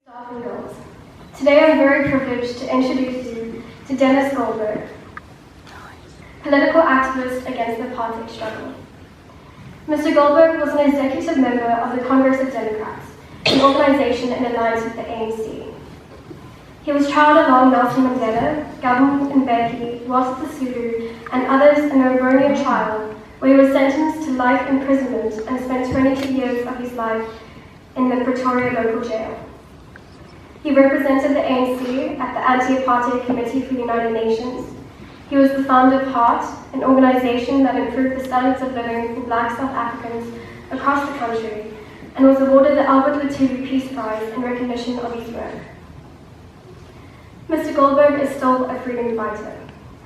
Staff and girls. Today I'm very privileged to introduce you to Dennis Goldberg, political activist against the apartheid struggle. Mr. Goldberg was an executive member of the Congress of Democrats, an organization in alliance with the ANC. He was tried along Nelson Mandela, Govan Mbeki, Walter Sisulu, and others in a Revernia trial where he was sentenced to life imprisonment and spent 22 years of his life in the Pretoria local jail. He represented the ANC at the Anti-Apartheid Committee for the United Nations. He was the founder of HEART, an organization that improved the standards of living for Black South Africans across the country, and was awarded the Albert Luthuli Peace Prize in recognition of his work. Mr. Goldberg is still a freedom fighter.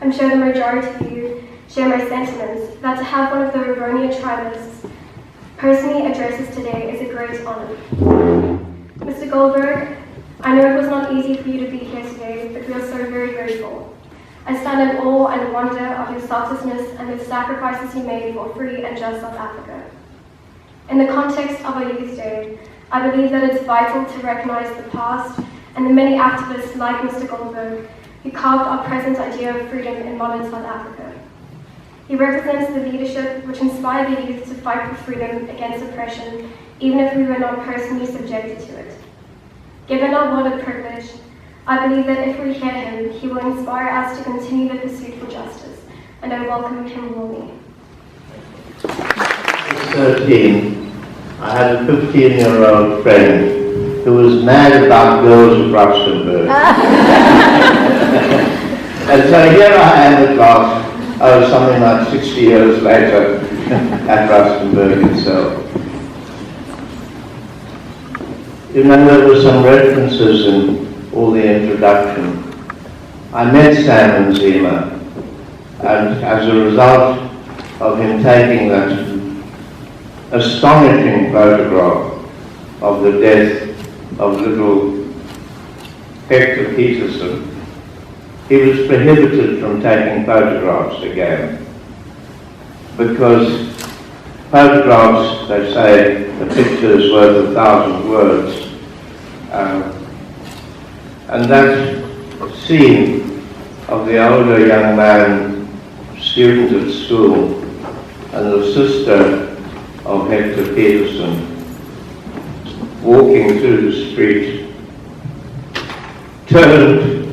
I'm sure the majority of you share my sentiments that to have one of the Revernia tribalists personally address us today is a great honor. Mr. Goldberg, I know it was not easy for you to be here today, but we are so very grateful. I stand in awe and wonder of your selflessness and the sacrifices you made for free and just South Africa. In the context of our Youth Day, I believe that it's vital to recognize the past and the many activists like Mr. Goldberg who carved our present idea of freedom in modern South Africa. He represents the leadership which inspired the youth to fight for freedom against oppression, even if we were not personally subjected to it. Given our word of privilege, I believe that if we hear him, he will inspire us to continue the pursuit for justice, and I welcome him warmly. I was 13. I had a 15-year-old friend who was mad about girls at Rustenburg. And so here I am at last, something like 60 years later, at Rustenburg itself. You know, there were some references in all the introduction. I met Sam Nzima, and as a result of him taking that astonishing photograph of the death of little Hector Peterson, he was prohibited from taking photographs again, because photographs, they say, a picture is worth 1,000 words. And that scene of the older young man, student at school, and the sister of Hector Peterson walking through the street turned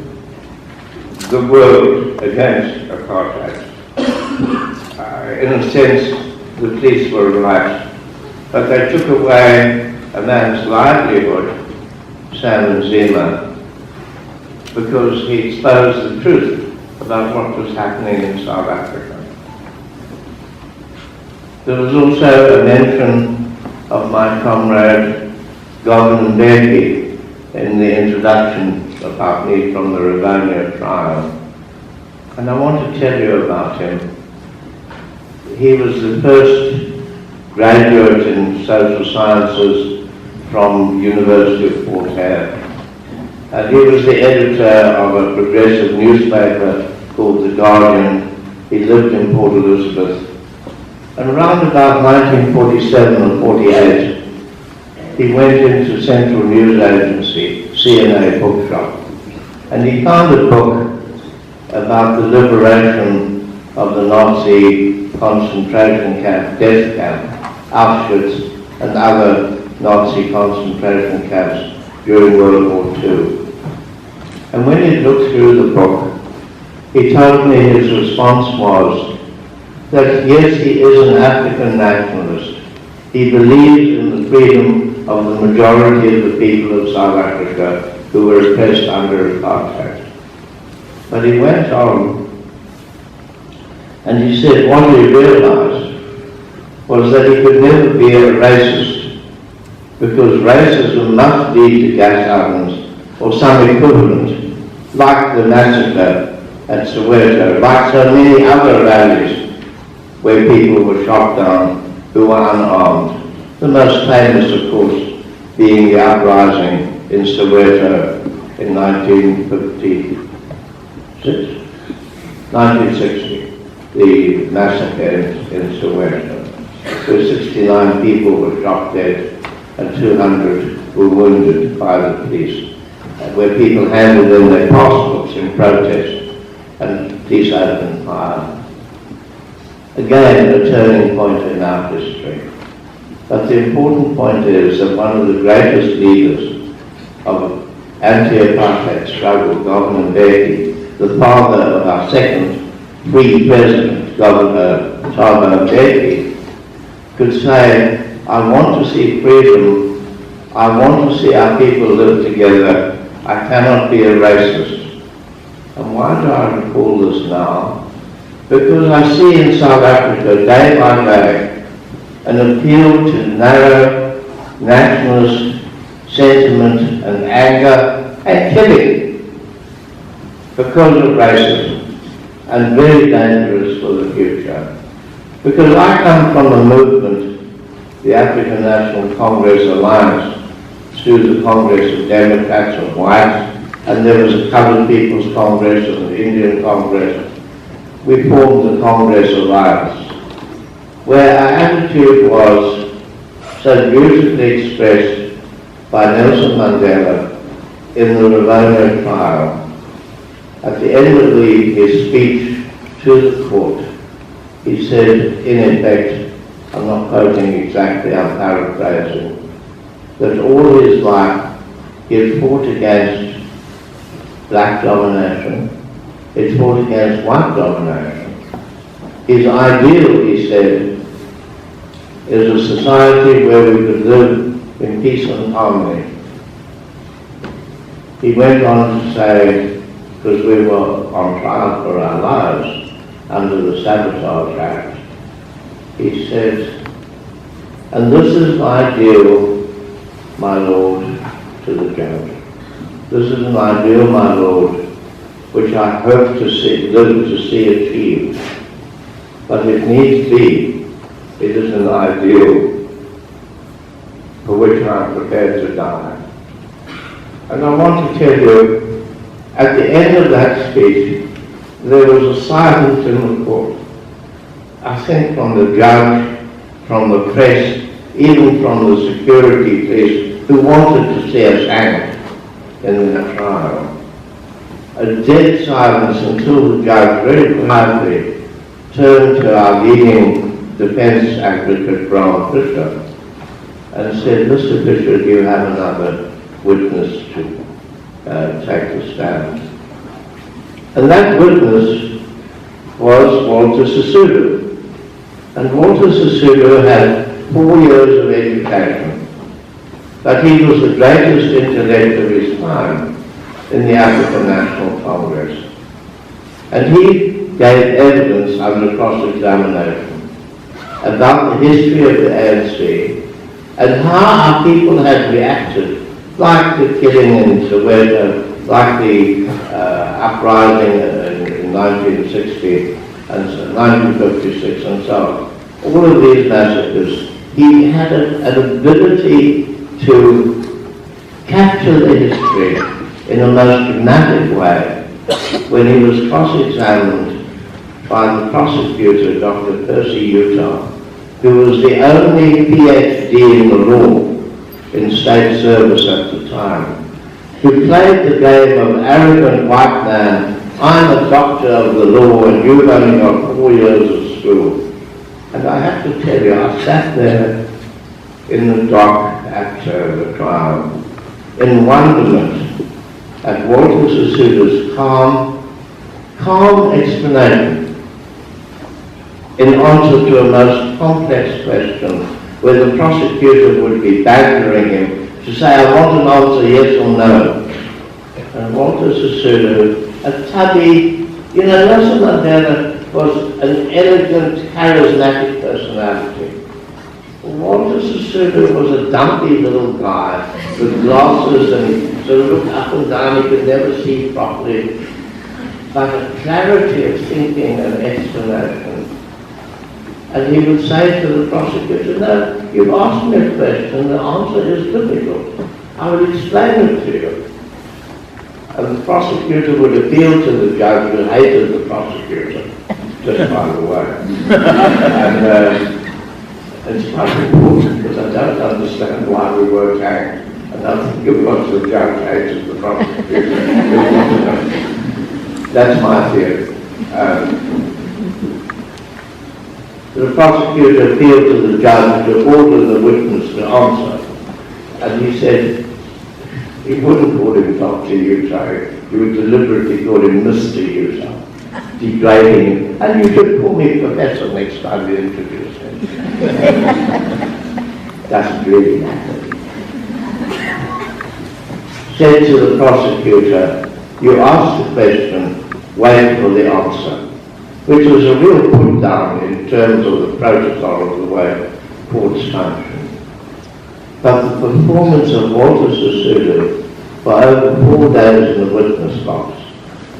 the world against apartheid. In a sense, the police were right, but they took away a man's livelihood, Sam Nzima, because he exposed the truth about what was happening in South Africa. There was also a mention of my comrade Govan Mbeki in the introduction about me from the Revernia trial. And I want to tell you about him. He was the first graduate in social sciences from University of Fort Hare. And he was the editor of a progressive newspaper called The Guardian. He lived in Port Elizabeth. And around about 1947 or 48, he went into Central News Agency, CNA bookshop, and he found a book about the liberation of the Nazi concentration camp, death camp, Auschwitz, and other Nazi concentration camps during World War II. And when he looked through the book, he told me his response was that yes, he is an African nationalist. He believes in the freedom of the majority of the people of South Africa who were oppressed under apartheid. But he went on and he said what he realized was that he could never be a racist, because racism must lead to gas ovens or some equivalent, like the massacre at Soweto, like so many other rallies where people were shot down who were unarmed. The most famous, of course, being the uprising in Soweto in 1960, the massacre in Soweto, where 69 people were shot dead and 200 were wounded by the police, where people handed in their passports in protest and the police opened fire. Again, a turning point in our history. But the important point is that one of the greatest leaders of anti-apartheid struggle, Govan Mbeki, the father of our second free president, Governor Thabo Mbeki, could say, I want to see freedom, I want to see our people live together, I cannot be a racist. And why do I recall this now? Because I see in South Africa, day by day, an appeal to narrow nationalist sentiment and anger and killing because of racism, and very dangerous for the future. Because I come from a movement, the African National Congress Alliance, through the Congress of Democrats and Whites, and there was a Coloured People's Congress and the Indian Congress. We formed the Congress Alliance, where our attitude was so beautifully expressed by Nelson Mandela in the Rivonia trial. At the end of his speech to the court, he said, in effect, I'm not quoting exactly, I'm paraphrasing, that all his life he had fought against black domination, he had fought against white domination. His ideal, he said, is a society where we could live in peace and harmony. He went on to say, because we were on trial for our lives under the Sabotage Act, he said, and this is my ideal, my Lord, to the judge. This is an ideal, my Lord, which I hope to live to see achieved. But if needs be, it is an ideal for which I am prepared to die. And I want to tell you, at the end of that speech, there was a silence in the court. I think from the judge, from the press, even from the security police, who wanted to see us hanged in the trial. A dead silence until the judge very quietly turned to our leading defense advocate, Brown Fisher, and said, Mr. Fisher, do you have another witness to take the stand? And that witness was Walter Sisulu. And Walter Sisulu had 4 years of education, but he was the greatest intellect of his time in the African National Congress. And he gave evidence under cross-examination about the history of the ANC and how our people had reacted, like the killing in Soweto, like the uprising in 1960 and 1956 and so on. All of these massacres, he had an ability to capture the history in a most dramatic way when he was cross-examined by the prosecutor, Dr. Percy Utah, who was the only PhD in the law in state service at the time, who played the game of arrogant white man, I'm a doctor of the law and you've only got 4 years of school. And I have to tell you, I sat there in the dock at the trial in wonderment at Walter Sisulu's calm explanation in answer to a most complex question where the prosecutor would be badgering him to say, I want an answer, yes or no. And Walter Sisulu, a tubby, Nelson Mandela was an elegant, charismatic personality. Walter Sisulu was a dumpy little guy with glasses and sort of looked up and down, he could never see properly, but a clarity of thinking and explanation. And he would say to the prosecutor, no, you've asked me a question, the answer is difficult. I will explain it to you. And the prosecutor would appeal to the judge who hated the prosecutor, just by the way. And it's quite important because I don't understand why we weren't hanged. And And I think it was the judge hated the prosecutor. That's my theory. The prosecutor appealed to the judge to order the witness to answer. And he said, he wouldn't call him Dr. Utah, he would deliberately call him Mr. Utah, degrading him. And you should call me Professor next time you introduce him. Doesn't really matter. Said to the prosecutor, you asked the question, wait for the answer, which was a real put down in terms of the protocol of the way courts function. But the performance of Walter Sisulu for over 4 days in the witness box,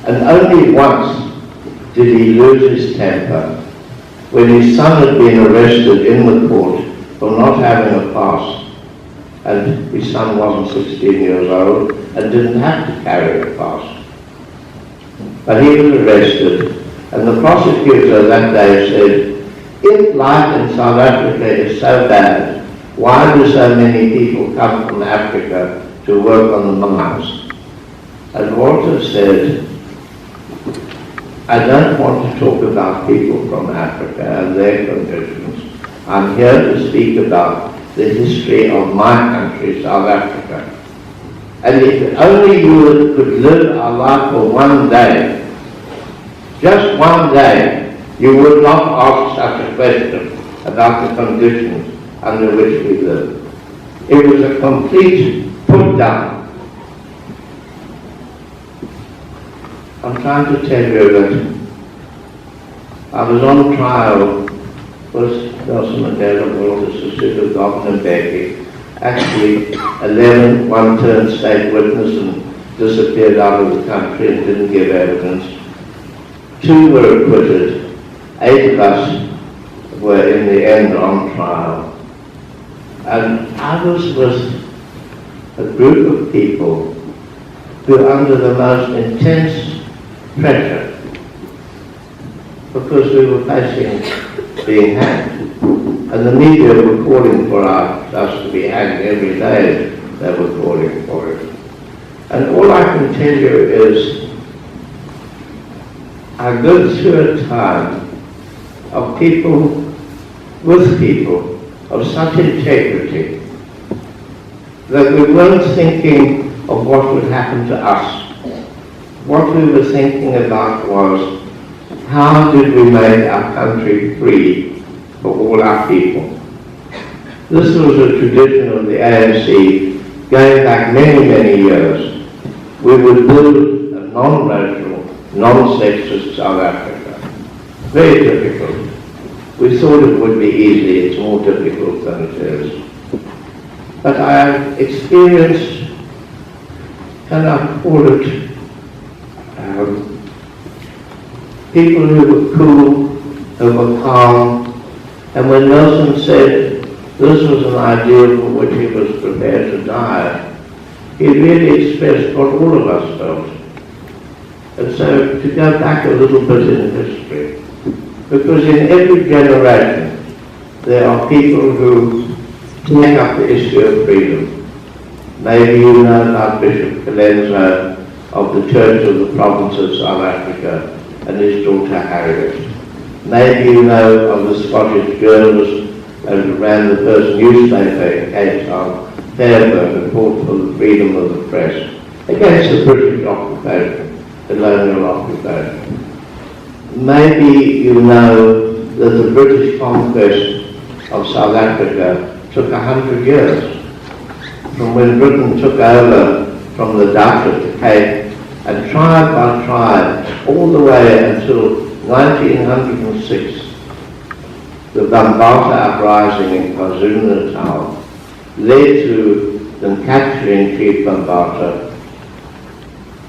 and only once did he lose his temper, when his son had been arrested in the court for not having a pass, and his son wasn't 16 years old and didn't have to carry a pass. But he was arrested, and the prosecutor that day said, if life in South Africa is so bad, why do so many people come from Africa to work on the mines? And Walter said, I don't want to talk about people from Africa and their conditions. I'm here to speak about the history of my country, South Africa. And if only you could live our life for one day, just one day, you would not ask such a question about the conditions under which we live. It was a complete put down. I'm trying to tell you that I was on trial with Nelson Mandela, Walter Sisulu, Governor Becky. Actually, 11, one turned state witness and disappeared out of the country and didn't give evidence. 2 were acquitted. 8 of us were in the end on trial. And I was with a group of people who were under the most intense pressure because we were facing being hanged. And the media were calling for us to be hanged every day. They were calling for it. And all I can tell you is I go through a time of people with people of such integrity that we weren't thinking of what would happen to us. What we were thinking about was, how did we make our country free for all our people? This was a tradition of the ANC going back many, many years. We would build a non-racial, non-sexist South Africa. Very difficult. We thought it would be easy. It's more difficult than it is. But I have experienced, can I call it, people who were cool, who were calm, and when Nelson said this was an ideal for which he was prepared to die, he really expressed what all of us felt. And so to go back a little bit in history, because in every generation there are people who take up the issue of freedom. Maybe you know about Bishop Colenso of the Church of the Province of South Africa and his daughter Harriet. Maybe you know of the Scottish journalist who ran the first newspaper in Cape Town, Fairburn, and fought for the freedom of the press against the British occupation, colonial occupation. Maybe you know that the British conquest of South Africa took 100 years, from when Britain took over from the Dutch at the Cape, and tribe by tribe, all the way until 1906, the Bambata uprising in KwaZulu-Natal led to them capturing Chief Bambata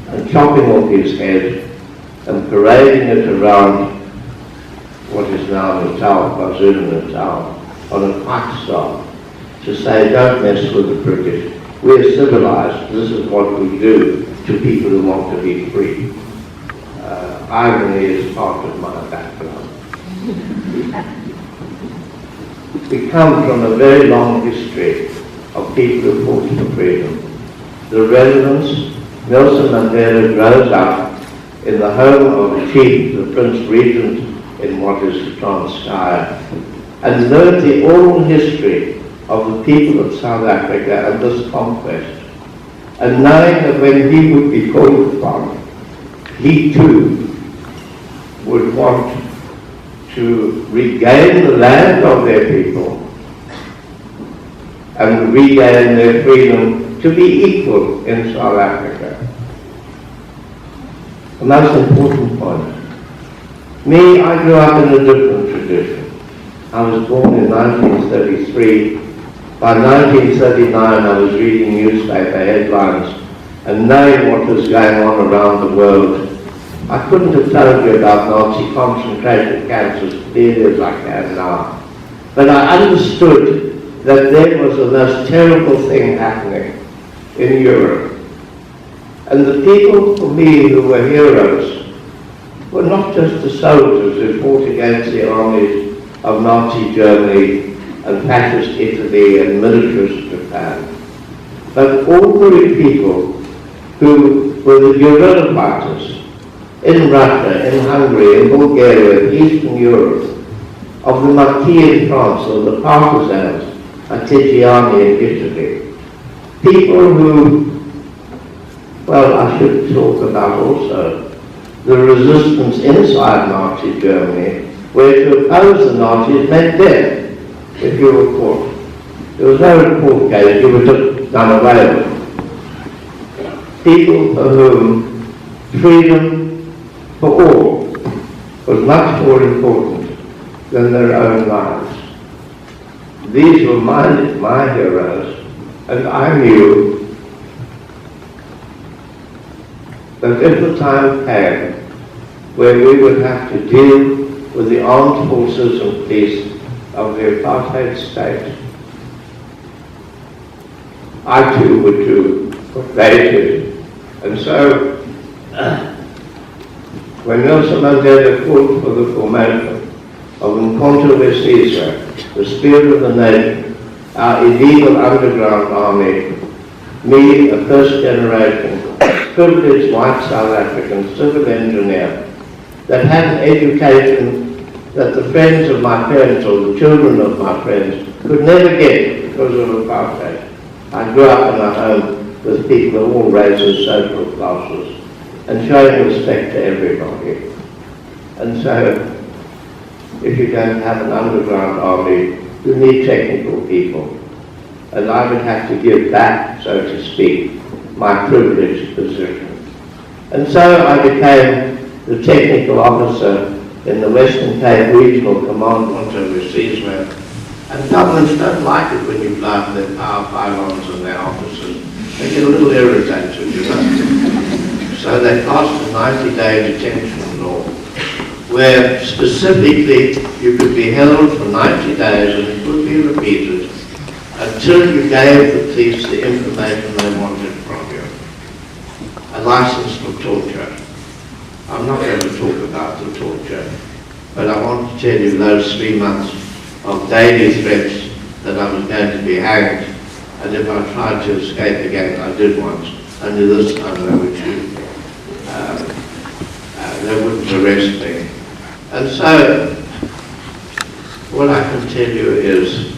and chopping off his head and parading it around what is now Natal, KwaZulu-Natal, on a pike staff to say, don't mess with the British. We're civilized. This is what we do to people who want to be free. Irony is part of my background. We come from a very long history of of people who fought for freedom. The relevance, Nelson Mandela grows up in the home of the chief, the Prince Regent in what is Transkei, and learned the oral history of the people of South Africa and this conquest. And knowing that when he would be called upon, he too would want to regain the land of their people and regain their freedom to be equal in South Africa. The most important point. Me, I grew up in a different tradition. I was born in 1933. By 1939 I was reading newspaper headlines and knowing what was going on around the world. I couldn't have told you about Nazi concentration camps as clearly as I can now. But I understood that there was the most terrible thing happening in Europe. And the people for me who were heroes were not just the soldiers who fought against the armies of Nazi Germany and fascist Italy and militarist Japan, but ordinary people who were the guerrilla fighters in Russia, in Hungary, in Bulgaria, in Eastern Europe, of the Maquis in France, or the partisans at Tiziani in Italy. People who, well, I should talk about also the resistance inside Nazi Germany, where to oppose the Nazis meant death if you were caught. There was no court case, you were just done away with. People for whom freedom for all was much more important than their own lives. These were my heroes, and I knew that if the time came where we would have to deal with the armed forces and police of the apartheid state, I too would do what they did. And so, when Nelson Mandela fought for the formation of Umkhonto we Sizwe, the spirit of the nation, our illegal underground army, me, a first generation, privileged white South African civil engineer, that had an education that the friends of my parents or the children of my friends could never get because of apartheid. I grew up in a home with people of all races, social classes, and showing respect to everybody. And so, if you don't have an underground army, you need technical people. And I would have to give back, so to speak, my privileged position. And so I became the technical officer in the Western Cape Regional Command Umkhonto we Sizwe. And governments don't like it when you blow up their power pylons and their officers. They get a little irritated, you know. So they passed a 90-day detention law, where specifically you could be held for 90 days and it would be repeated until you gave the police the information they wanted from you. A license for torture. I'm not going to talk about the torture, but I want to tell you those 3 months of daily threats that I was going to be hanged, and if I tried to escape again, I did once, only this time they would shoot me. They wouldn't arrest me. And so, what I can tell you is,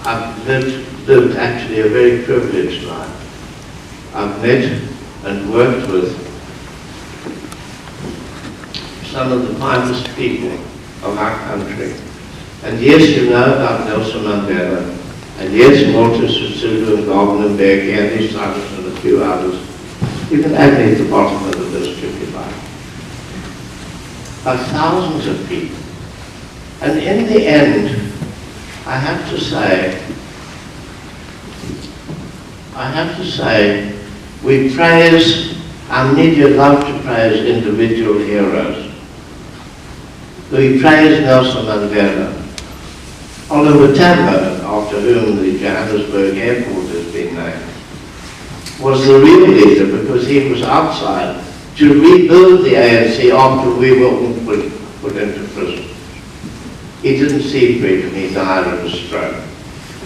I've lived actually a very privileged life. I've met and worked with some of the finest people of our country. And yes, you know about Nelson Mandela, and yes, Walter Sisulu and Goldberg and these others and a few others. You can add me at the bottom of the list if you like. But thousands of people. And in the end, I have to say, we praise, our media love to praise individual heroes. We praise Nelson Mandela. Oliver Tambo, after whom the Johannesburg airport has been named, was the real leader because he was outside to rebuild the ANC after we were all put into prison. He didn't see freedom, he died of a stroke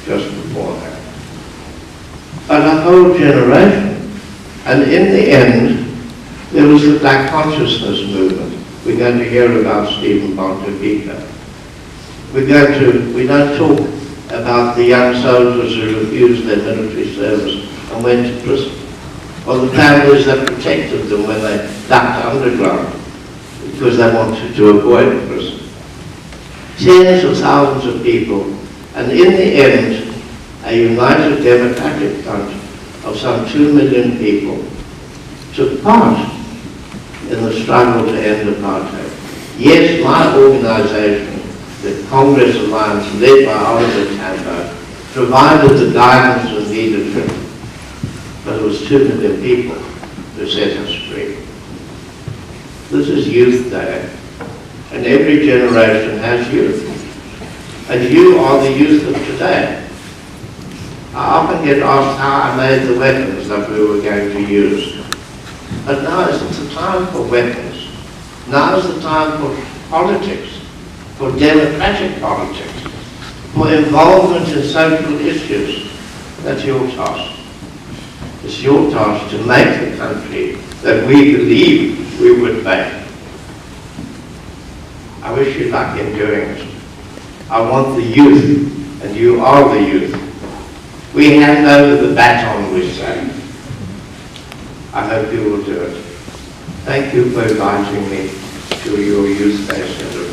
just before that. but a whole generation. And in the end, there was the Black Consciousness movement. We're going to hear about Stephen Pontefica. We don't talk about the young soldiers who refused their military service and went to prison, or the families that protected them when they ducked underground because they wanted to avoid prison. Tens of thousands of people, and in the end, a united democratic front of some 2 million people took part in the struggle to end apartheid. Yes, my organisation, the Congress Alliance, led by Oliver Tambo, provided the guidance and leadership, but it was 2 million people who set us free. This is Youth Day, and every generation has youth. And you are the youth of today. I often get asked how I made the weapons that we were going to use. But now isn't the time for weapons. Now is the time for politics, for democratic politics, for involvement in social issues. That's your task. It's your task to make the country that we believe we would make. I wish you luck in doing it. I want the youth, and you are the youth. We hand over the baton, we say. I hope you will do it. Thank you for inviting me to your Youth Day celebration.